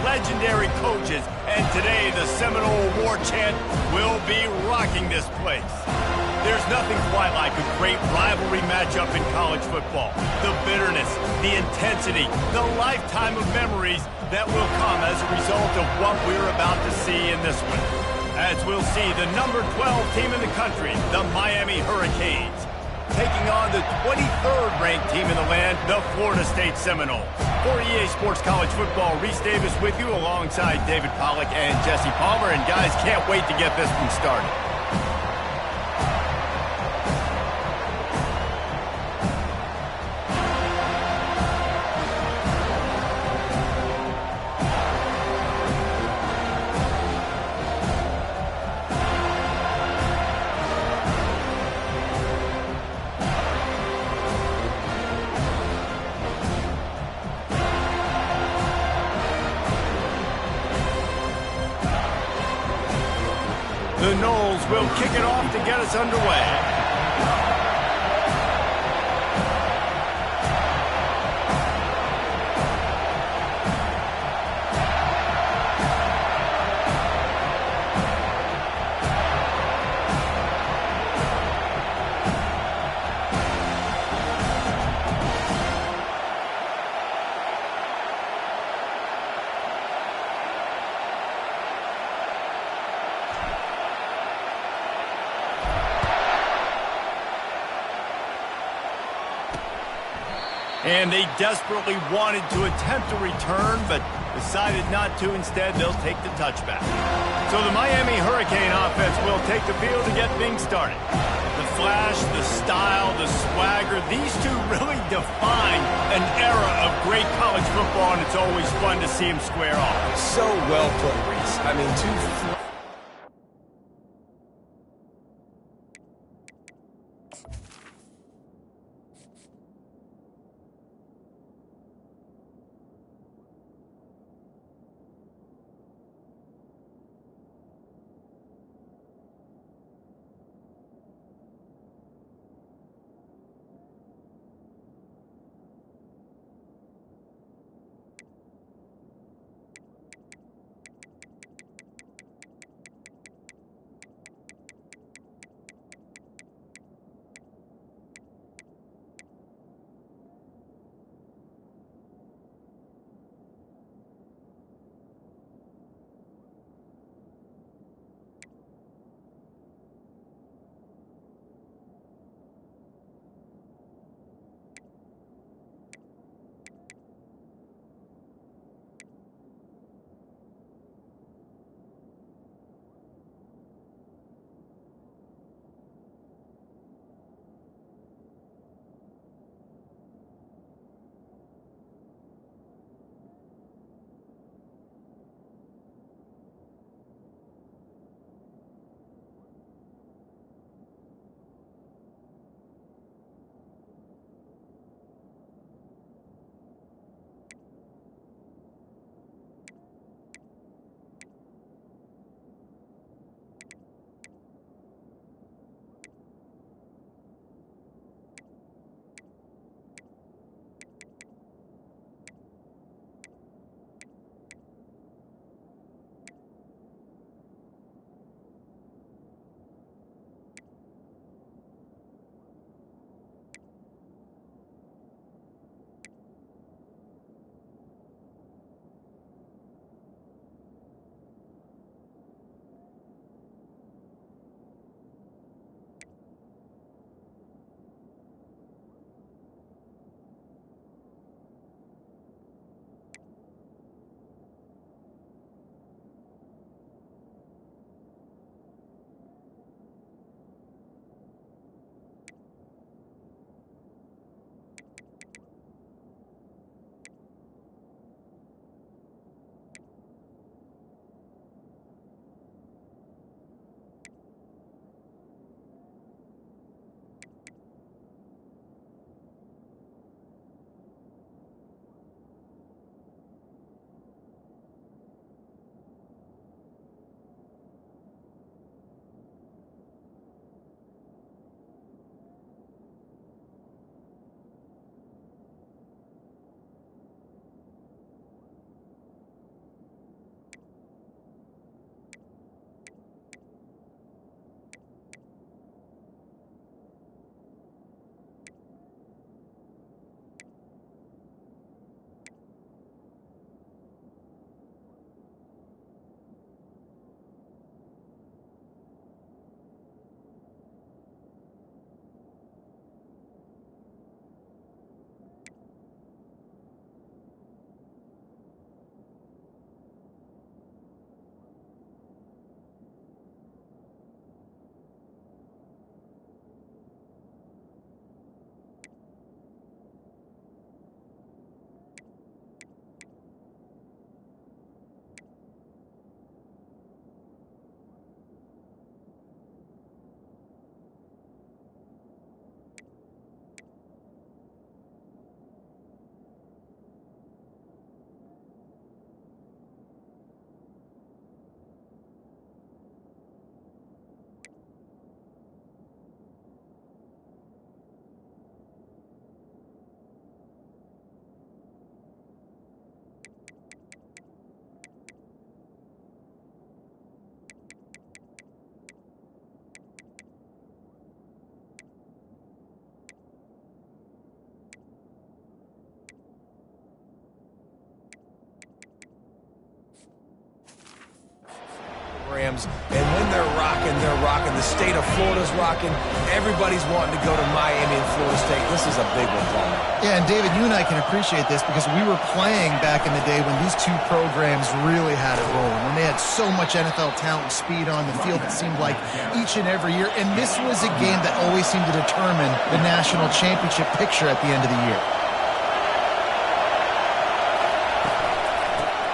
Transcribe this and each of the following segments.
legendary coaches, and today the Seminole War chant will be rocking this place. There's nothing quite like a great rivalry matchup in college football. The bitterness, the intensity, the lifetime of memories that will come as a result of what we're about to see in this one. As we'll see the number 12 team in the country, the Miami Hurricanes, taking on the 23rd ranked team in the land, the Florida State Seminoles. For EA Sports College Football, Reese Davis with you alongside David Pollack and Jesse Palmer. And guys, can't wait to get this one started. The Noles will kick it off to get us underway. And they desperately wanted to attempt a return, but decided not to. Instead, they'll take the touchback. So the Miami Hurricane offense will take the field to get things started. The flash, the style, the swagger, these two really define an era of great college football, and it's always fun to see them square off. So well put, Reese. I mean, two... programs. And when they're rocking, they're rocking. The state of Florida's rocking. Everybody's wanting to go to Miami and Florida State. This is a big one, Paul. Yeah, and David, you and I can appreciate this because we were playing back in the day when these two programs really had it rolling, when they had so much NFL talent and speed on the field, it seemed like each and every year. And this was a game that always seemed to determine the national championship picture at the end of the year.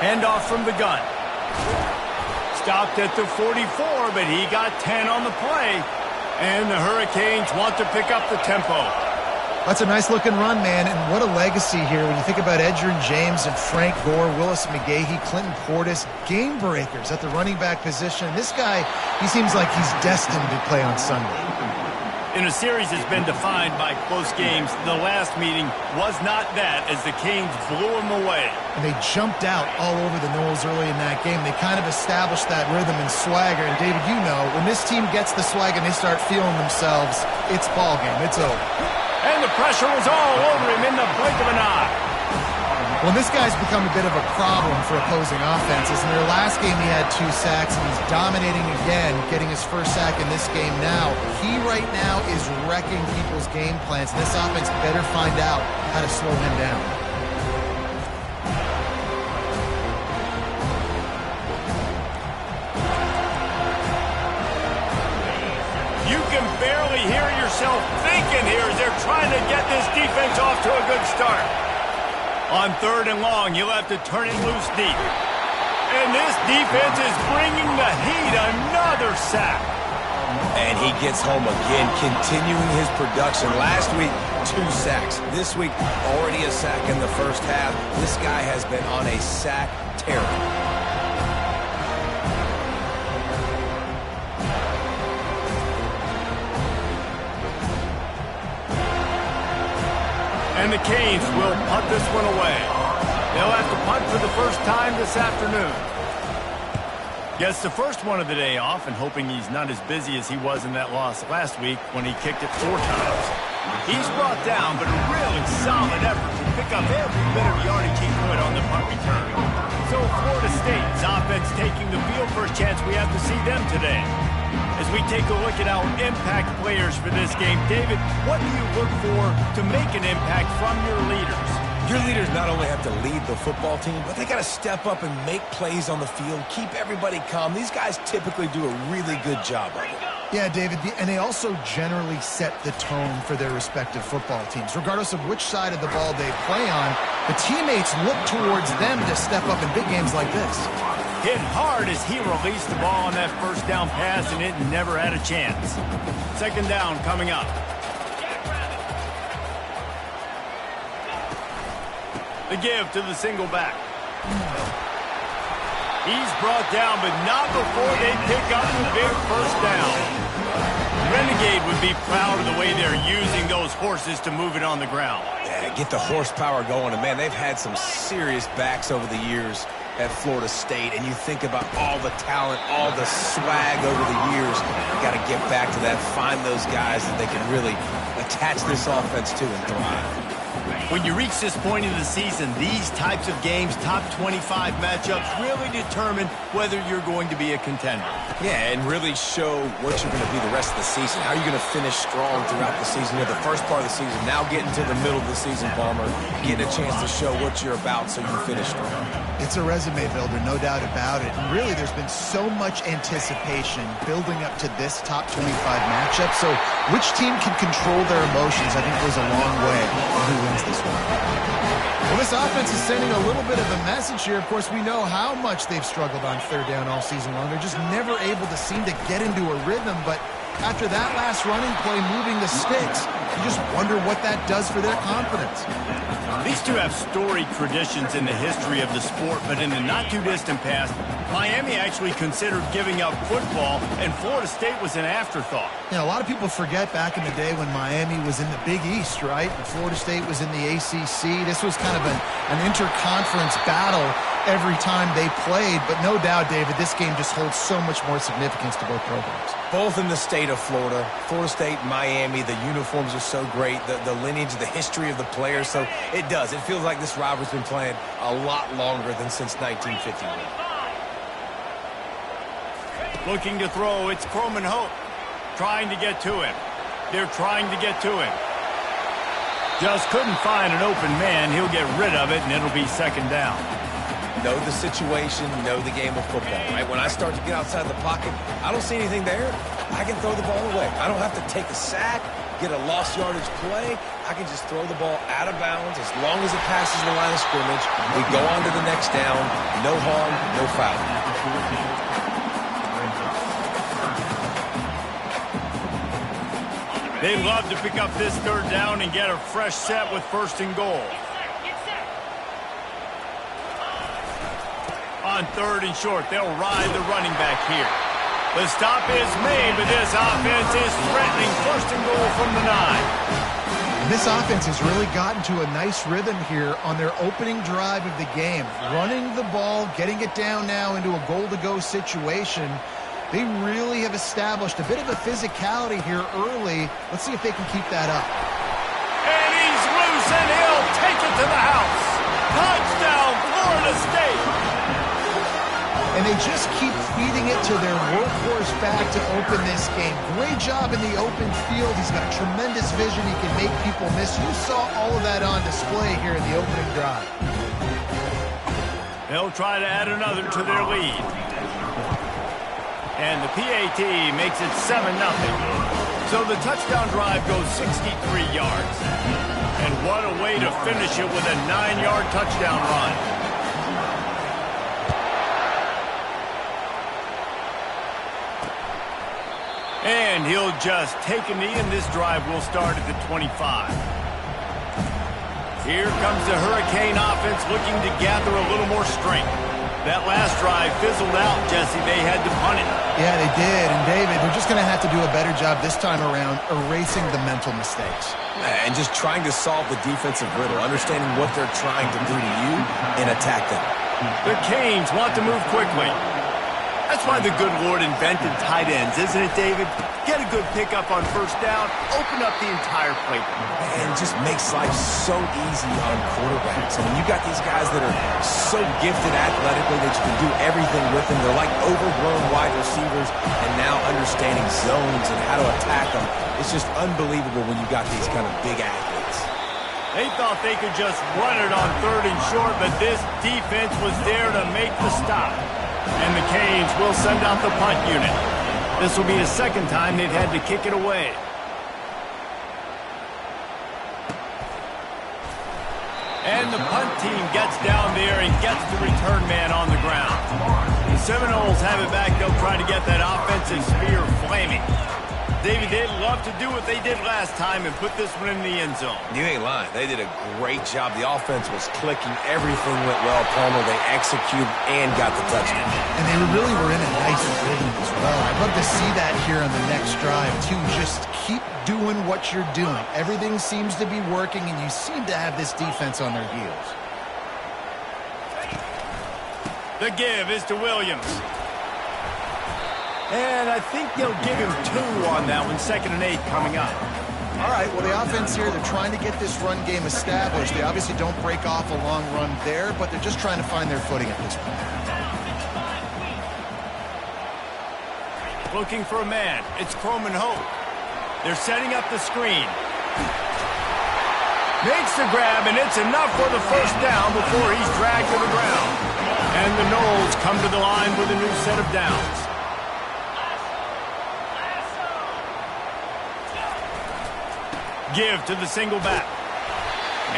Handoff from the gun. Stopped at the 44, but he got 10 on the play. And the Hurricanes want to pick up the tempo. That's a nice-looking run, man, and what a legacy here when you think about Edgerrin James and Frank Gore, Willis McGahee, Clinton Portis, game breakers at the running back position. This guy, he seems like he's destined to play on Sunday. In a series that's been defined by close games, the last meeting was not that as the Canes blew them away. And they jumped out all over the Noles early in that game. They kind of established that rhythm and swagger. And, David, you know, when this team gets the swag and they start feeling themselves, it's ball game. It's over. And the pressure was all over him in the blink of an eye. Well, this guy's become a bit of a problem for opposing offenses. In their last game, he had 2 sacks, and he's dominating again, getting his first sack in this game now. He right now is wrecking people's game plans. This offense better find out how to slow him down. You can barely hear yourself thinking here as they're trying to get this defense off to a good start. On 3rd and long, you'll have to turn it loose deep. And this defense is bringing the heat. Another sack. And he gets home again, continuing his production. Last week, 2 sacks. This week, already a sack in the first half. This guy has been on a sack tear. And the Canes will punt this one away. They'll have to punt for the first time this afternoon. Gets the first one of the day off and hoping he's not as busy as he was in that loss last week when he kicked it 4 times. He's brought down, but a really solid effort to pick up every bit of yardage he could on the punt return. So Florida State's offense taking the field. First chance we have to see them today. As we take a look at our impact players for this game, David, what do you look for to make an impact from your leaders? Your leaders not only have to lead the football team, but they got to step up and make plays on the field, keep everybody calm. These guys typically do a really good job of it. Yeah, David, and they also generally set the tone for their respective football teams. Regardless of which side of the ball they play on, the teammates look towards them to step up in big games like this. Hit hard as he released the ball on that first down pass, and it never had a chance. 2nd down coming up. The give to the single back. He's brought down, but not before they pick up the big first down. Renegade would be proud of the way they're using those horses to move it on the ground. Yeah, get the horsepower going. And, man, they've had some serious backs over the years at Florida State. And you think about all the talent, all the swag over the years. You got to get back to that, find those guys that they can really attach this offense to and thrive. When you reach this point in the season, these types of games, top 25 matchups, really determine whether you're going to be a contender. Yeah, and really show what you're going to be the rest of the season. How are you going to finish strong throughout the season? You know, the first part of the season, now getting to the middle of the season, Palmer, getting a chance to show what you're about so you can finish strong. It's a resume builder, no doubt about it. And really, there's been so much anticipation building up to this top 25 matchup. So which team can control their emotions, I think, goes a long way in who wins this one. Well, this offense is sending a little bit of a message here. Of course, we know how much they've struggled on 3rd down all season long. They're just never able to seem to get into a rhythm. But after that last running play moving the sticks, you just wonder what that does for their confidence. These two have storied traditions in the history of the sport, but in the not-too-distant past, Miami actually considered giving up football, and Florida State was an afterthought. You know, a lot of people forget back in the day when Miami was in the Big East, right? And Florida State was in the ACC. This was kind of an interconference battle every time they played. But no doubt, David, this game just holds so much more significance to both programs. Both in the state of Florida. Florida State, Miami, the uniforms are so great. The lineage, the history of the players. So it does. It feels like this rivalry's been playing a lot longer than since 1951. Looking to throw, it's Croman Hope. Trying to get to him. They're trying to get to him. Just couldn't find an open man. He'll get rid of it, and it'll be second down. Know the situation, know the game of football, right? When I start to get outside the pocket, I don't see anything there. I can throw the ball away. I don't have to take a sack, get a lost yardage play. I can just throw the ball out of bounds as long as it passes the line of scrimmage. We go on to the next down. No harm, no foul. They love to pick up this third down and get a fresh set with first and goal. On third and short, they'll ride the running back here. The stop is made, but this offense is threatening first and goal from the 9. And this offense has really gotten to a nice rhythm here on their opening drive of the game. Running the ball, getting it down now into a goal-to-go situation. They really have established a bit of a physicality here early. Let's see if they can keep that up. And he's loose, and he'll take it to the house. Touchdown, Florida State. And they just keep feeding it to their workhorse back to open this game. Great job in the open field. He's got tremendous vision. He can make people miss. You saw all of that on display here in the opening drive. They'll try to add another to their lead. And the PAT makes it 7-0. So the touchdown drive goes 63 yards. And what a way to finish it with a 9-yard touchdown run. And he'll just take a knee, and this drive will start at the 25. Here comes the Hurricane offense looking to gather a little more strength. That last drive fizzled out, Jesse. They had to punt it. Yeah, they did. And, David, they're just going to have to do a better job this time around erasing the mental mistakes. And just trying to solve the defensive riddle, understanding what they're trying to do to you and attack them. The Canes want to move quickly. That's why the good Lord invented tight ends, isn't it, David? Get a good pickup on first down, open up the entire playbook. And it just makes life so easy on quarterbacks. I mean, you got these guys that are so gifted athletically that you can do everything with them. They're like overgrown wide receivers, and now understanding zones and how to attack them. It's just unbelievable when you got these kind of big athletes. They thought they could just run it on third and short, but this defense was there to make the stop. And the Canes will send out the punt unit. This will be the second time they've had to kick it away. And the punt team gets down there and gets the return man on the ground. The Seminoles have it back. They'll try to get that offensive spear flaming. David, they'd love to do what they did last time and put this one in the end zone. You ain't lying. They did a great job. The offense was clicking. Everything went well, Palmer. They executed and got the touchdown. And they really were in a nice rhythm as well. I'd love to see that here on the next drive, too. Just keep doing what you're doing. Everything seems to be working, and you seem to have this defense on their heels. The give is to Williams. And I think they'll give him 2 on that one. 2nd and 8 coming up. All right, well, the offense here, they're trying to get this run game established. They obviously don't break off a long run there, but they're just trying to find their footing at this point. Looking for a man. It's Croman Hope. They're setting up the screen. Makes the grab, and it's enough for the first down before he's dragged to the ground. And the Noles come to the line with a new set of downs. Give to the single back.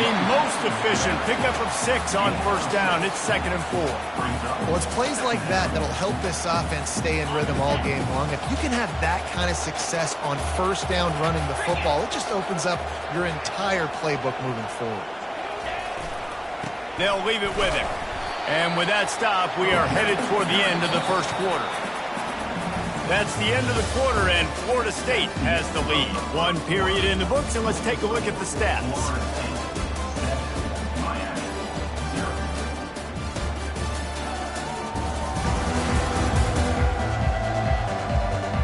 A most efficient pickup of 6 on first down. It's 2nd and 4. Well, it's plays like that that'll help this offense stay in rhythm all game long. If you can have that kind of success on first down running the football, it just opens up your entire playbook moving forward. They'll leave it with him. And with that stop, we are headed toward the end of the first quarter. That's the end of the quarter, and Florida State has the lead. 1 period in the books, and let's take a look at the stats.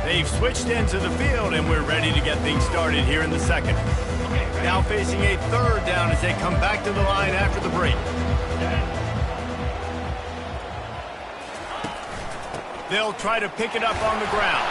They've switched into the field, and we're ready to get things started here in the second. Now facing a third down as they come back to the line after the break. They'll try to pick it up on the ground.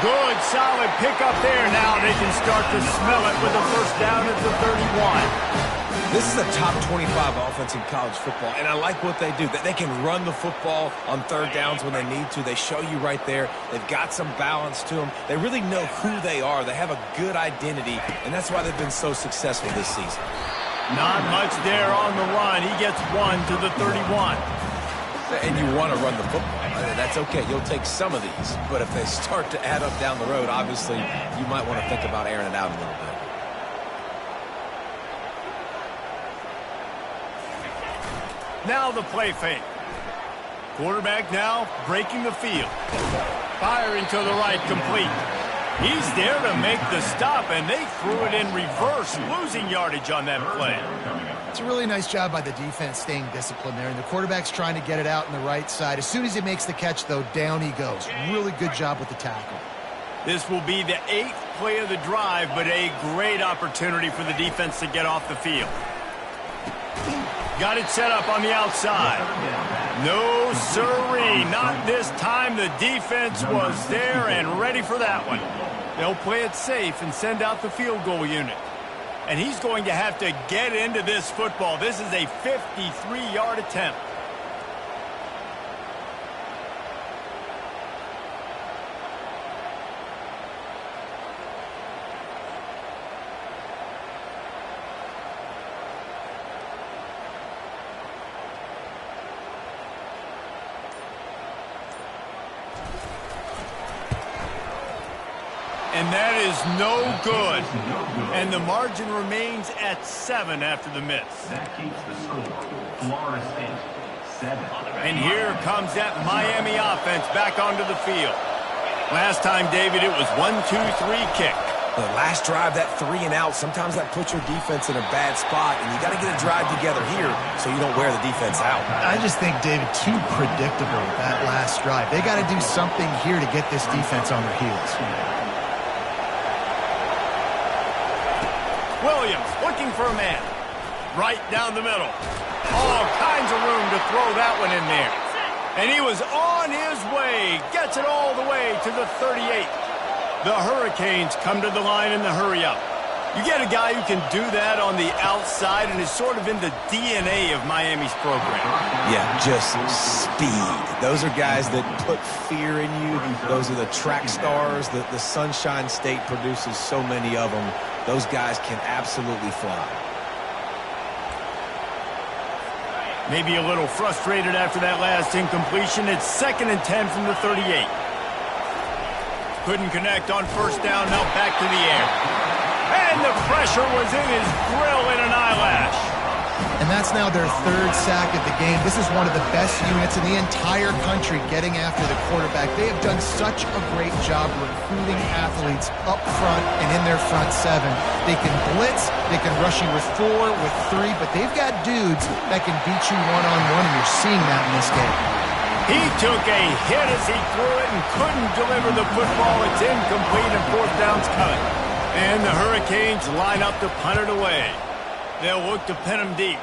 Good, solid pickup there. Now they can start to smell it with a first down at the 31. This is a top 25 offense in college football, and I like what they do. They can run the football on third downs when they need to. They show you right there. They've got some balance to them. They really know who they are. They have a good identity, and that's why they've been so successful this season. Not much there on the run. He gets one to the 31. And you want to run the football. That's okay. You'll take some of these. But if they start to add up down the road, obviously, you might want to think about airing it out a little bit. Now the play fake. Quarterback now breaking the field. Firing to the right, complete. He's there to make the stop, and they threw it in reverse, losing yardage on that play. It's a really nice job by the defense staying disciplined there, and the quarterback's trying to get it out on the right side. As soon as he makes the catch, though, down he goes. Really good job with the tackle. This will be the 8th play of the drive, but a great opportunity for the defense to get off the field. Got it set up on the outside. No, sirree, not this time. The defense was there and ready for that one. They'll play it safe and send out the field goal unit. And he's going to have to get into this football. This is a 53-yard attempt. And that is no good. And the margin remains at 7 after the miss. That keeps the score. Florida State, 7. And here comes that Miami offense back onto the field. Last time, David, it was 1-2-3 kick. The last drive, that 3 and out, sometimes that puts your defense in a bad spot, and you got to get a drive together here so you don't wear the defense out. I just think, David, too predictable, that last drive. They got to do something here to get this defense on their heels. Williams looking for a man. Right down the middle. All kinds of room to throw that one in there. And he was on his way. Gets it all the way to the 38. The Hurricanes come to the line in the hurry-up. You get a guy who can do that on the outside and is sort of in the DNA of Miami's program. Yeah, just speed. Those are guys that put fear in you. Those are the track stars. The Sunshine State produces so many of them. Those guys can absolutely fly. Maybe a little frustrated after that last incompletion. It's 2nd and 10 from the 38. Couldn't connect on first down. Now back to the air. And the pressure was in his grill in an eyelash. And that's now their 3rd sack of the game. This is one of the best units in the entire country getting after the quarterback. They have done such a great job recruiting athletes up front and in their front 7. They can blitz, they can rush you with 4, with 3, but they've got dudes that can beat you one-on-one, and you're seeing that in this game. He took a hit as he threw it and couldn't deliver the football. It's incomplete and 4th down's coming. And the Hurricanes line up to punt it away. They'll look to pin them deep.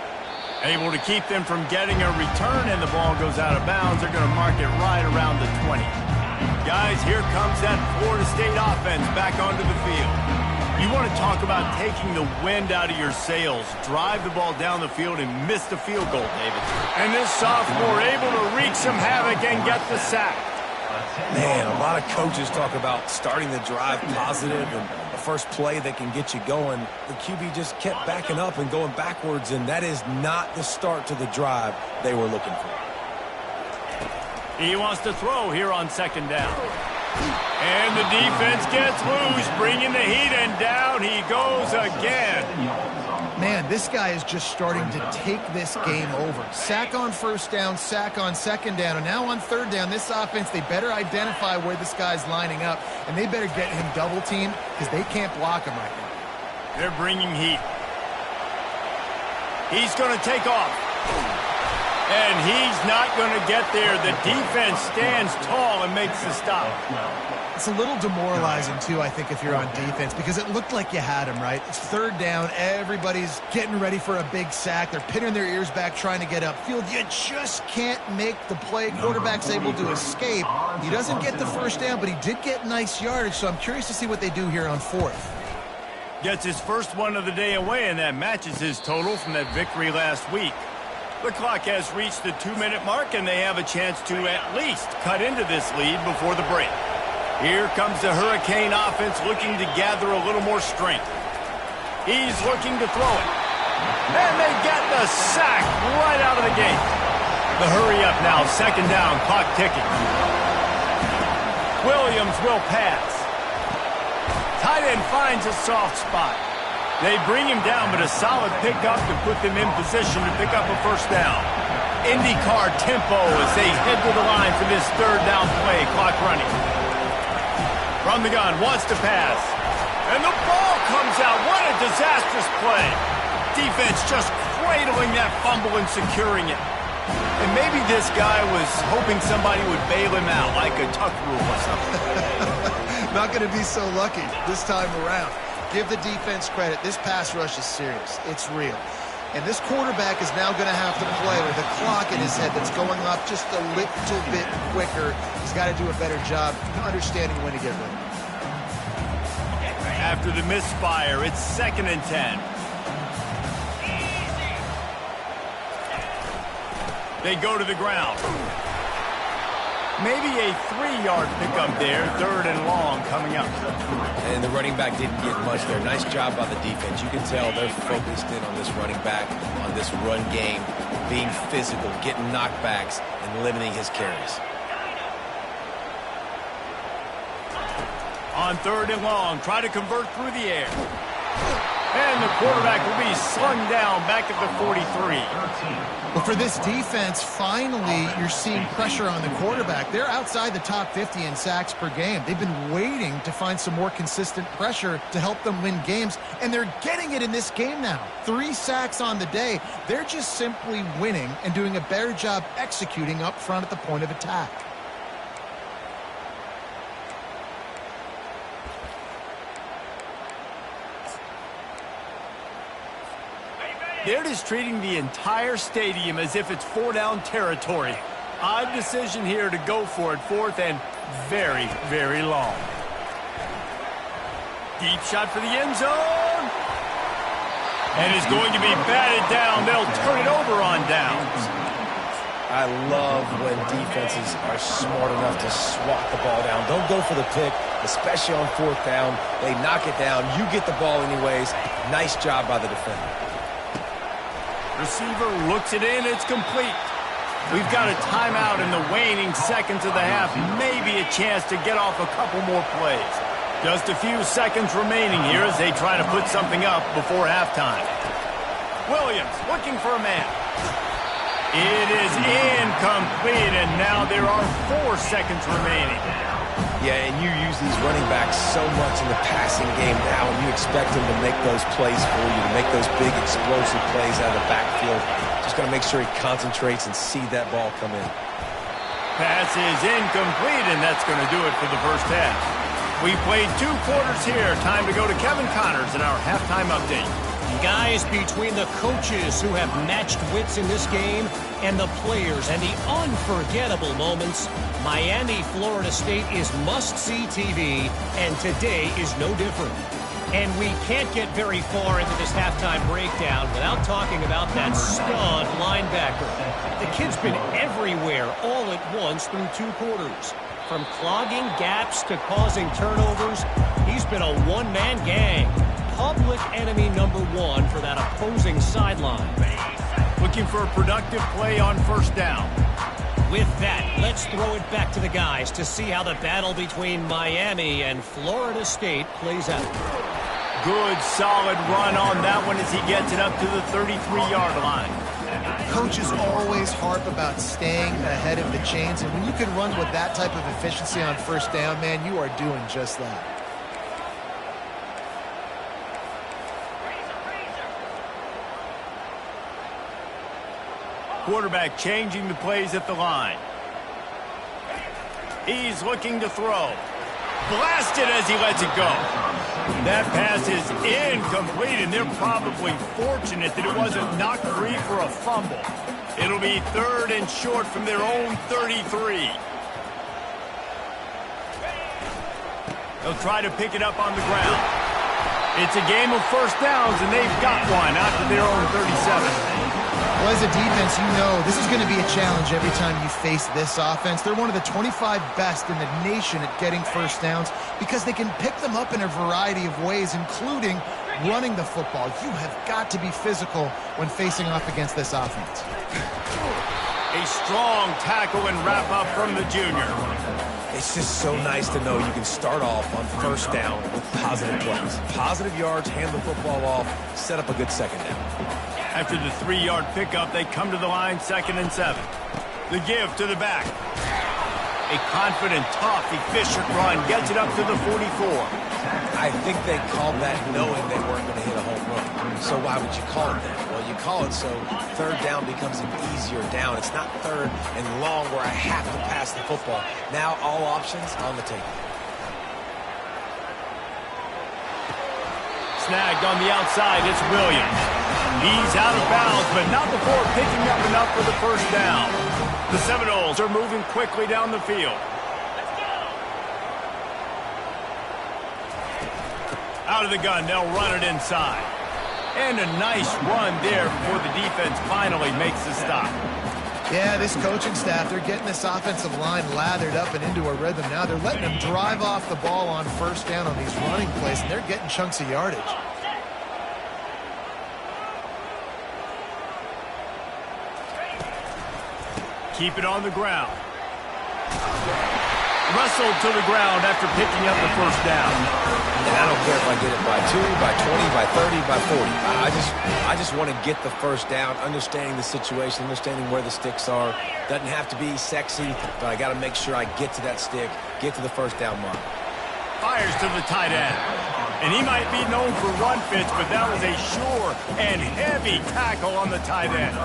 Able to keep them from getting a return, and the ball goes out of bounds. They're going to mark it right around the 20. Guys, here comes that Florida State offense back onto the field. You want to talk about taking the wind out of your sails. Drive the ball down the field and miss the field goal, David. And this sophomore able to wreak some havoc and get the sack. Man, a lot of coaches talk about starting the drive positive and the first play that can get you going. The QB just kept backing up and going backwards, and that is not the start to the drive they were looking for. He wants to throw here on 2nd down. And the defense gets loose, bringing the heat, and down he goes again. Man, this guy is just starting to take this game over. Sack on first down, sack on 2nd down, and now on 3rd down, this offense, they better identify where this guy's lining up, and they better get him double-teamed because they can't block him right now. They're bringing heat. He's going to take off. And he's not going to get there. The defense stands tall and makes the stop. It's a little demoralizing, too, I think, if you're on defense, because it looked like you had him, right? It's third down. Everybody's getting ready for a big sack. They're pinning their ears back trying to get upfield. You just can't make the play. Quarterback's able to escape. He doesn't get the first down, but he did get nice yardage, so I'm curious to see what they do here on fourth. Gets his first one of the day away, and that matches his total from that victory last week. The clock has reached the 2-minute mark, and they have a chance to at least cut into this lead before the break. Here comes the Hurricane offense looking to gather a little more strength. He's looking to throw it. And they get the sack right out of the gate. The hurry up now, second down, clock ticking. Williams will pass. Tight end finds a soft spot. They bring him down, but a solid pickup to put them in position to pick up a first down. IndyCar tempo as they head to the line for this third down play, clock running. From the gun, wants to pass. And the ball comes out. What a disastrous play. Defense just cradling that fumble and securing it. And maybe this guy was hoping somebody would bail him out, like a tuck rule or something. Not going to be so lucky this time around. Give the defense credit. This pass rush is serious. It's real. And this quarterback is now going to have to play with a clock in his head that's going off just a little bit quicker. He's got to do a better job understanding when to get ready. After the misfire, it's 2nd and 10. They go to the ground. Maybe a 3-yard pickup there, 3rd and long coming up. And the running back didn't get much there. Nice job by the defense. You can tell they're focused in on this running back, on this run game, being physical, getting knockbacks, and limiting his carries. On 3rd and long, try to convert through the air. And the quarterback will be slung down back at the 43. But for this defense, finally, you're seeing pressure on the quarterback. They're outside the top 50 in sacks per game. They've been waiting to find some more consistent pressure to help them win games, and they're getting it in this game now. 3 sacks on the day. They're just simply winning and doing a better job executing up front at the point of attack. They're just treating the entire stadium as if it's 4-down territory. Odd decision here to go for it, 4th and very, very long. Deep shot for the end zone. And it's going to be batted down. They'll turn it over on downs. I love when defenses are smart enough to swat the ball down. Don't go for the pick, especially on 4th down. They knock it down. You get the ball anyways. Nice job by the defender. Receiver looks it in. It's complete. We've got a timeout in the waning seconds of the half. Maybe a chance to get off a couple more plays. Just a few seconds remaining here as they try to put something up before halftime. Williams looking for a man. It is incomplete, and now there are 4 seconds remaining. Yeah, and you use these running backs so much in the passing game now, and you expect them to make those plays for you, to make those big explosive plays out of the backfield. Just got to make sure he concentrates and see that ball come in. Pass is incomplete, and that's going to do it for the first half. We played 2 quarters here. Time to go to Kevin Connors in our halftime update. Guys, between the coaches who have matched wits in this game and the players and the unforgettable moments, Miami, Florida State is must-see TV, and today is no different. And we can't get very far into this halftime breakdown without talking about that stud linebacker. The kid's been everywhere all at once through 2 quarters. From clogging gaps to causing turnovers, he's been a one-man gang. Public enemy number 1 for that opposing sideline. Looking for a productive play on first down. With that, let's throw it back to the guys to see how the battle between Miami and Florida State plays out. Good, solid run on that one as he gets it up to the 33-yard line. Coaches always harp about staying ahead of the chains, and when you can run with that type of efficiency on first down, man, you are doing just that. Quarterback changing the plays at the line. He's looking to throw. Blasted as he lets it go. That pass is incomplete, and they're probably fortunate that it wasn't knocked free for a fumble. It'll be 3rd and short from their own 33. They'll try to pick it up on the ground. It's a game of first downs, and they've got one out to their own 37. Well, as a defense, you know this is going to be a challenge every time you face this offense. They're one of the 25 best in the nation at getting first downs because they can pick them up in a variety of ways, including running the football. You have got to be physical when facing off against this offense. A strong tackle and wrap up from the junior. It's just so nice to know you can start off on first down with positive plays. Positive yards, hand the football off, set up a good second down. After the 3-yard pickup, they come to the line 2nd and 7. The give to the back. A confident, tough, efficient run gets it up to the 44. I think they called that knowing they weren't going to hit a home run. So why would you call it that? Well, you call it so 3rd down becomes an easier down. It's not 3rd and long where I have to pass the football. Now all options on the table. Snagged on the outside, it's Williams. He's out of bounds, but not before picking up enough for the first down. The Seminoles are moving quickly down the field. Out of the gun, they'll run it inside. And a nice run there before the defense finally makes the stop. Yeah, this coaching staff, they're getting this offensive line lathered up and into a rhythm now. They're letting them drive off the ball on first down on these running plays, and they're getting chunks of yardage. Keep it on the ground. Wrestled to the ground after picking up the first down. And I don't care if I get it by 2, by 20, by 30, by 40. I just want to get the first down, understanding the situation, understanding where the sticks are. Doesn't have to be sexy, but I got to make sure I get to that stick, get to the first down mark. Fires to the tight end. And he might be known for run fits, but that was a sure and heavy tackle on the tight end.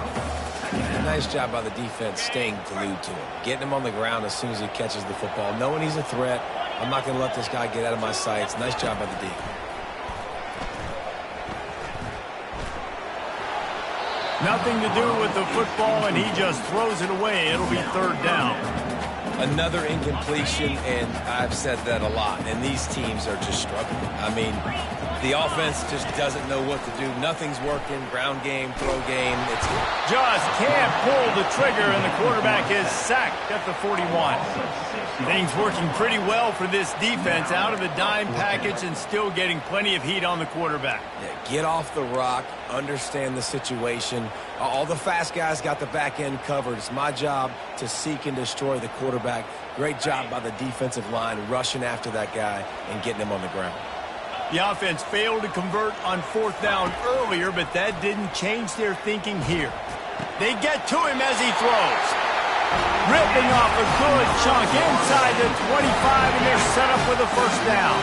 Nice job by the defense staying glued to him, getting him on the ground as soon as he catches the football, knowing he's a threat. I'm not going to let this guy get out of my sights. Nice job by the D. Nothing to do with the football, and he just throws it away. It'll be 3rd down. Another incompletion, and I've said that a lot, and these teams are just struggling. I mean, the offense just doesn't know what to do. Nothing's working. Ground game, throw game. Just can't pull the trigger, and the quarterback is sacked at the 41. Things working pretty well for this defense, out of the dime package and still getting plenty of heat on the quarterback. Yeah, get off the rock, understand the situation. All the fast guys got the back end covered. It's my job to seek and destroy the quarterback. Great job by the defensive line rushing after that guy and getting him on the ground. The offense failed to convert on 4th down earlier, but that didn't change their thinking here. They get to him as he throws. Ripping off a good chunk inside the 25, and they're set up with a first down.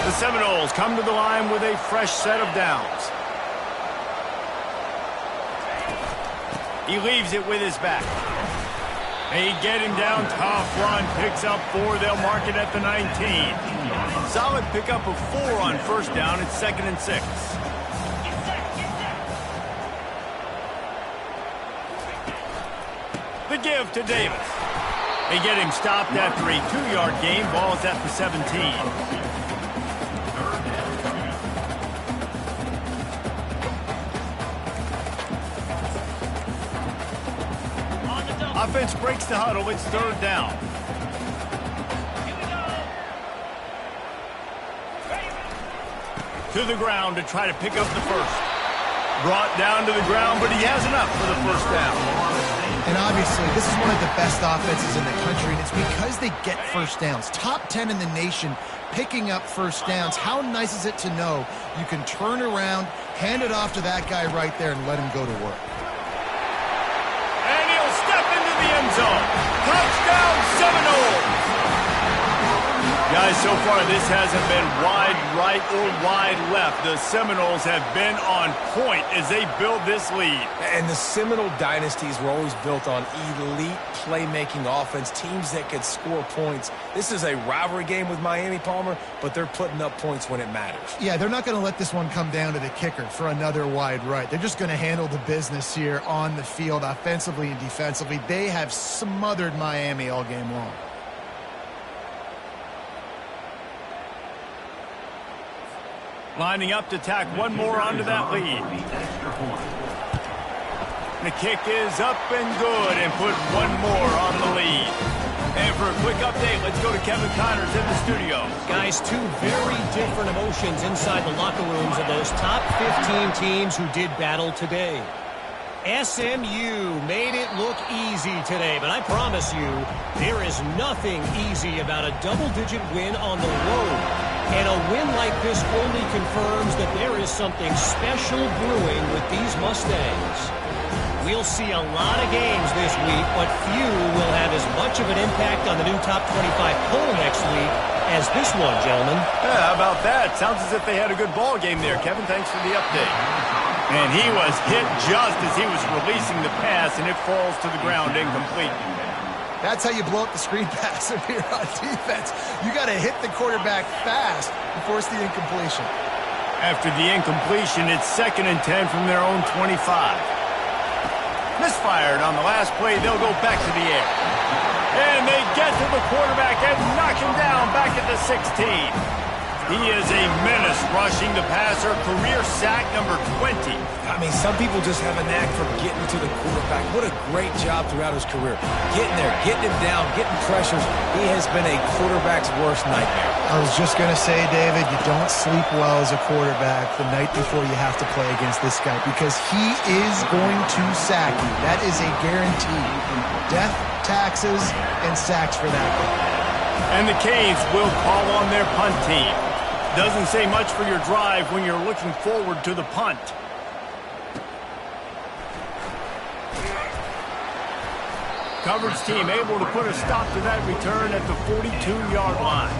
The Seminoles come to the line with a fresh set of downs. He leaves it with his back. They get him down, tough run, picks up 4, they'll mark it at the 19. Solid pickup of 4 on first down, it's 2nd and 6. The give to Davis. They get him stopped after a 2-yard gain, ball's at the 17. Offense breaks the huddle. It's 3rd down. To the ground to try to pick up the first. Brought down to the ground, but he has enough for the first down. And obviously, this is one of the best offenses in the country, and it's because they get first downs. Top 10 in the nation picking up first downs. How nice is it to know you can turn around, hand it off to that guy right there, and let him go to work. And he'll step into the end zone. Touchdown, Seminoles! Guys, so far this hasn't been wide right or wide left. The Seminoles have been on point as they build this lead. And the Seminole dynasties were always built on elite playmaking offense, teams that could score points. This is a rivalry game with Miami, Palmer, but they're putting up points when it matters. Yeah, they're not going to let this one come down to the kicker for another wide right. They're just going to handle the business here on the field, offensively and defensively. They have smothered Miami all game long. Lining up to tack one more onto that lead. The kick is up and good and put one more on the lead. And for a quick update, let's go to Kevin Connors in the studio. Guys, two very different emotions inside the locker rooms of those top 15 teams who did battle today. SMU made it look easy today, but I promise you, there is nothing easy about a double-digit win on the road. And a win like this only confirms that there is something special brewing with these Mustangs. We'll see a lot of games this week, but few will have as much of an impact on the new top 25 poll next week as this one, gentlemen. Yeah, how about that? Sounds as if they had a good ball game there. Kevin, thanks for the update. And he was hit just as he was releasing the pass, and it falls to the ground incomplete. That's how you blow up the screen pass if you're on defense. You got to hit the quarterback fast and force the incompletion. After the incompletion, it's 2nd and 10 from their own 25. Misfired on the last play. They'll go back to the air. And they get to the quarterback and knock him down back at the 16. He is a menace rushing the passer. Career sack number 20. I mean, some people just have a knack for getting to the quarterback. What a great job throughout his career. Getting there, getting him down, getting pressures. He has been a quarterback's worst nightmare. I was just going to say, David, you don't sleep well as a quarterback the night before you have to play against this guy because he is going to sack you. That is a guarantee. Death, taxes, and sacks for that guy. And the Canes will call on their punt team. Doesn't say much for your drive when you're looking forward to the punt. Coverage team able to put a stop to that return at the 42-yard line.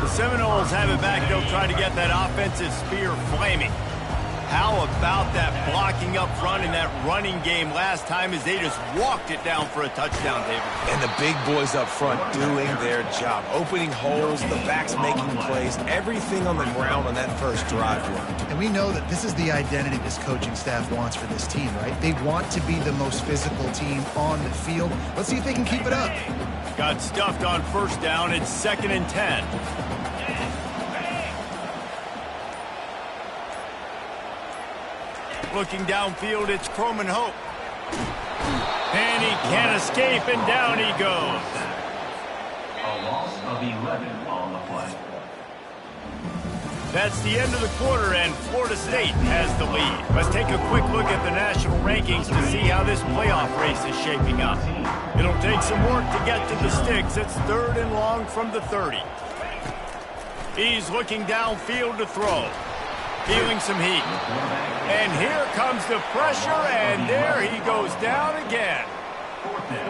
The Seminoles have it back. They'll try to get that offensive spear flaming. How about that blocking up front in that running game last time as they just walked it down for a touchdown, David? And the big boys up front doing their job. Opening holes, the backs making plays, everything on the ground on that first drive worked. And we know that this is the identity this coaching staff wants for this team, right? They want to be the most physical team on the field. Let's see if they can keep it up. Got stuffed on first down. It's 2nd and 10. Looking downfield, it's Croman Hope. And he can't escape, and down he goes. A loss of 11 on the play. That's the end of the quarter, and Florida State has the lead. Let's take a quick look at the national rankings to see how this playoff race is shaping up. It'll take some work to get to the sticks. It's 3rd and long from the 30. He's looking downfield to throw. Feeling some heat. And here comes the pressure, and there he goes down again.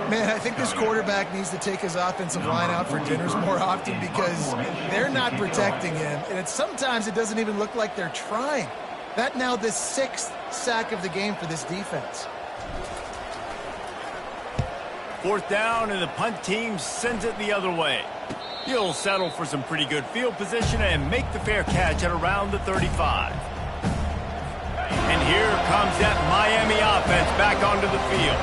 Man, I think this quarterback needs to take his offensive line out for dinners more often because they're not protecting him. And sometimes it doesn't even look like they're trying. That now the 6th sack of the game for this defense. 4th down, and the punt team sends it the other way. He'll settle for some pretty good field position and make the fair catch at around the 35. And here comes that Miami offense back onto the field.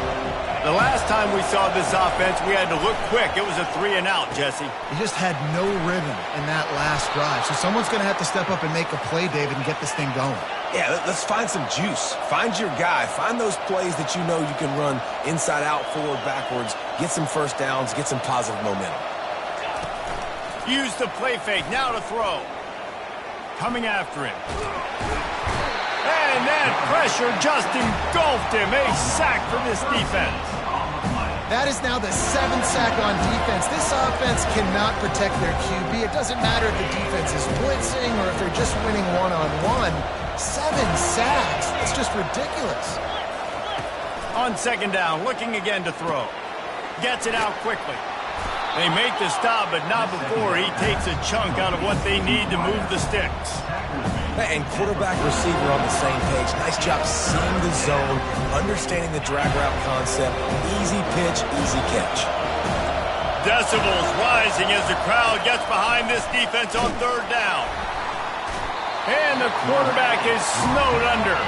The last time we saw this offense, we had to look quick. It was a 3-and-out, Jesse. He just had no rhythm in that last drive. So someone's going to have to step up and make a play, David, and get this thing going. Yeah, let's find some juice. Find your guy. Find those plays that you know you can run inside out, forward, backwards. Get some first downs. Get some positive momentum. Use the play fake. Now to throw. Coming after him. And that pressure just engulfed him. A sack for this defense. That is now the 7th sack on defense. This offense cannot protect their QB. It doesn't matter if the defense is blitzing or if they're just winning one-on-one. 7 sacks. It's just ridiculous. On 2nd down, looking again to throw. Gets it out quickly. They make the stop, but not before he takes a chunk out of what they need to move the sticks. And quarterback receiver on the same page. Nice job seeing the zone, understanding the drag route concept. Easy pitch, easy catch. Decibels rising as the crowd gets behind this defense on third down. And the quarterback is snowed under.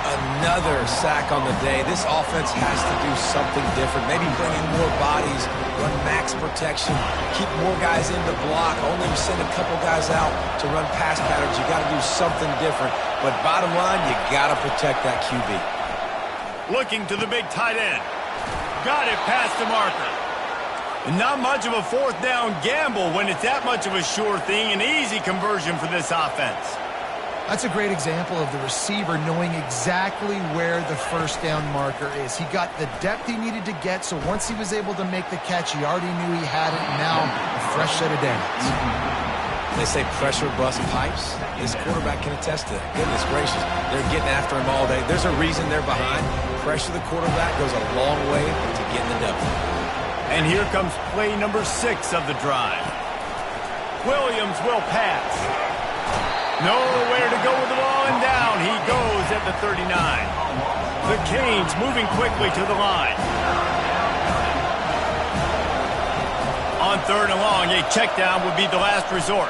Another sack on the day. This offense has to do something different. Maybe bring in more bodies, run max protection, keep more guys in the block, only send a couple guys out to run pass patterns. You got to do something different. But bottom line, you got to protect that QB. Looking to the big tight end. Got it past the marker. Not much of a fourth down gamble when it's that much of a sure thing. An easy conversion for this offense. That's a great example of the receiver knowing exactly where the first down marker is. He got the depth he needed to get, so once he was able to make the catch, he already knew he had it, and now a fresh set of downs. They say pressure bust pipes. This quarterback can attest to that. Goodness gracious. They're getting after him all day. There's a reason they're behind. Pressure the quarterback goes a long way to getting the W. And here comes play number 6 of the drive. Williams will pass. Nowhere to go with the ball, and down he goes at the 39. The Canes moving quickly to the line. On third and long, a check down would be the last resort.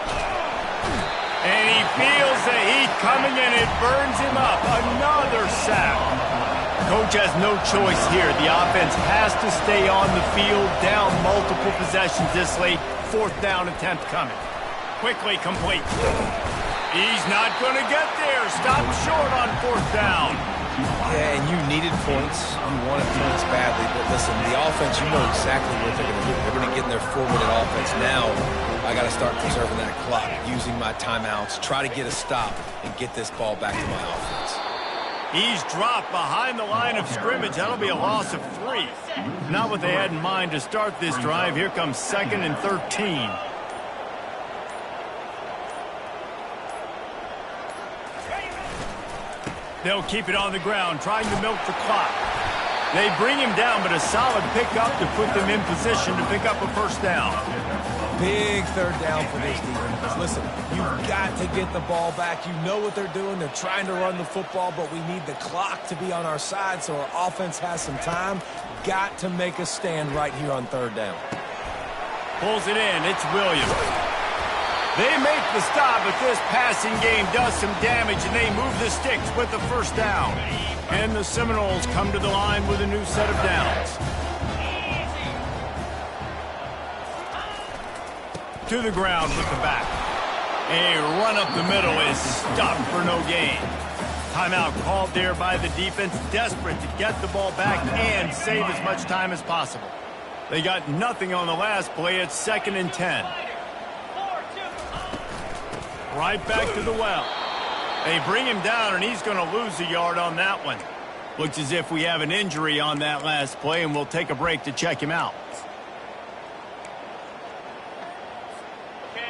And he feels the heat coming, and it burns him up. Another sack. Coach has no choice here. The offense has to stay on the field, down multiple possessions this late. Fourth down attempt coming. Quickly complete. He's not going to get there. Stop short on fourth down. Yeah, and you needed points. You wanted points badly. But listen, the offense, you know exactly what they're going to do. They're going to get in their 4-minute offense. Now, I got to start preserving that clock, using my timeouts, try to get a stop, and get this ball back to my offense. He's dropped behind the line of scrimmage. That'll be a loss of 3. Not what they had in mind to start this drive. Here comes 2nd and 13. They'll keep it on the ground, trying to milk the clock. They bring him down, but a solid pickup to put them in position to pick up a first down. Big third down for this defense. Listen, you've got to get the ball back. You know what they're doing. They're trying to run the football, but we need the clock to be on our side so our offense has some time. Got to make a stand right here on third down. Pulls it in. It's Williams. They make the stop, but this passing game does some damage, and they move the sticks with the first down. And the Seminoles come to the line with a new set of downs. To the ground with the back. A run up the middle is stopped for no gain. Timeout called there by the defense, desperate to get the ball back and save as much time as possible. They got nothing on the last play. It's 2nd and 10. Right back to the well. They bring him down, and he's going to lose a yard on that one. Looks as if we have an injury on that last play, and we'll take a break to check him out.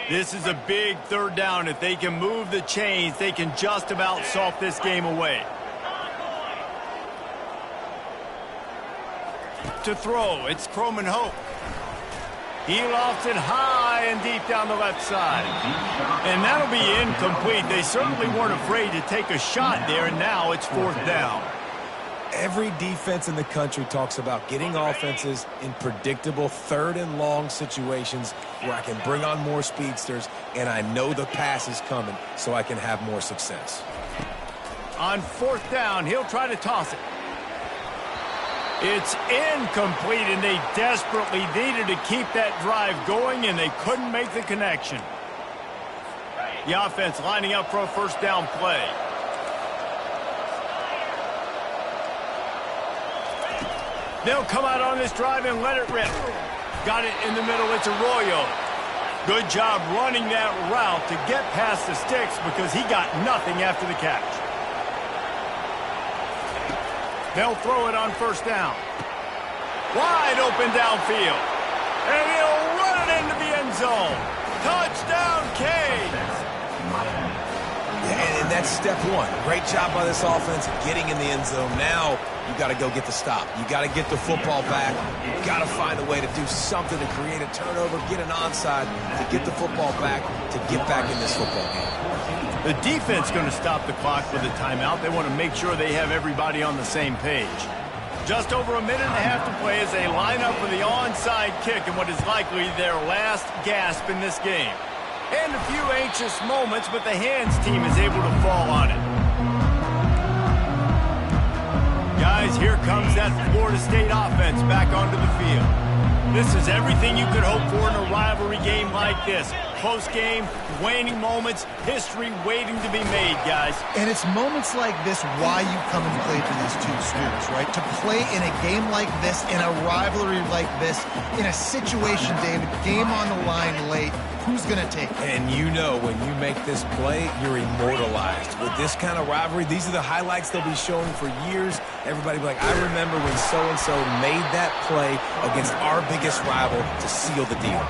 This is a big third down. If they can move the chains, they can just about salt this game away. To throw, it's Croman Hope. He lofts it high and deep down the left side. And that'll be incomplete. They certainly weren't afraid to take a shot there, and now it's fourth down. Every defense in the country talks about getting offenses in predictable third and long situations where I can bring on more speedsters, and I know the pass is coming, so I can have more success. On fourth down, he'll try to toss it. It's incomplete, and they desperately needed to keep that drive going, and they couldn't make the connection. The offense lining up for a first down play. They'll come out on this drive and let it rip. Got it in the middle. It's Arroyo. Good job running that route to get past the sticks because he got nothing after the catch. They'll throw it on first down. Wide open downfield. And he'll run it into the end zone. Touchdown, Canes. And that's step one. Great job by this offense getting in the end zone. Now you got to go get the stop. You got to get the football back. You got to find a way to do something to create a turnover, get an onside, to get the football back, to get back in this football game. The defense going to stop the clock with a timeout. They want to make sure they have everybody on the same page. Just over a minute and a half to play as they line up for the onside kick in what is likely their last gasp in this game. And a few anxious moments, but the hands team is able to fall on it. Guys, here comes that Florida State offense back onto the field. This is everything you could hope for in a rivalry game like this. Close game, waning moments, history waiting to be made, guys. And it's moments like this why you come and play for these two schools, right? To play in a game like this, in a rivalry like this, in a situation, David, game on the line late, who's going to take it? And you know when you make this play, you're immortalized. With this kind of rivalry, these are the highlights they'll be showing for years. Everybody will be like, I remember when so-and-so made that play against our biggest rival to seal the deal.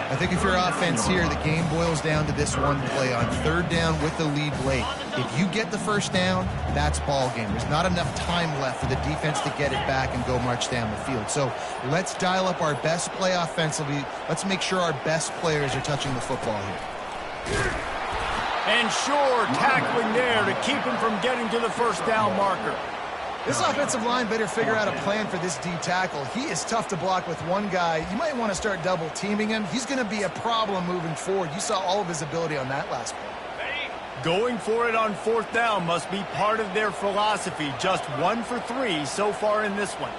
I think if you're offense here, the game boils down to this one play on third down with the lead late. If you get the first down, that's ball game. There's not enough time left for the defense to get it back and go march down the field. So let's dial up our best play offensively. Let's make sure our best players are touching the football here. And sure, tackling there to keep him from getting to the first down marker. This offensive line better figure out a plan for this D tackle. He is tough to block with one guy. You might want to start double teaming him. He's going to be a problem moving forward. You saw all of his ability on that last play. Going for it on fourth down must be part of their philosophy. Just 1 for 3 so far in this one.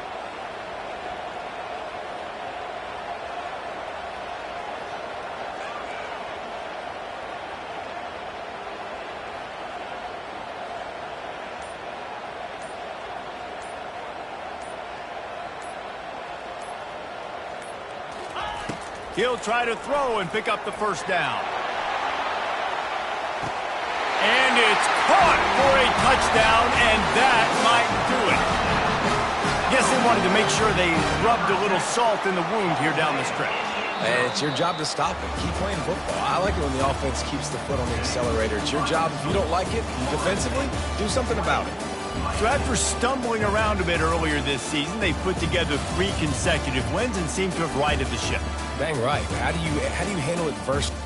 He'll try to throw and pick up the first down. And it's caught for a touchdown, and that might do it. Guess they wanted to make sure they rubbed a little salt in the wound here down the stretch. And it's your job to stop it. Keep playing football. I like it when the offense keeps the foot on the accelerator. It's your job. If you don't like it defensively, do something about it. So after stumbling around a bit earlier this season, they put together 3 consecutive wins and seem to have righted the ship. Dang right. How do you handle adversity?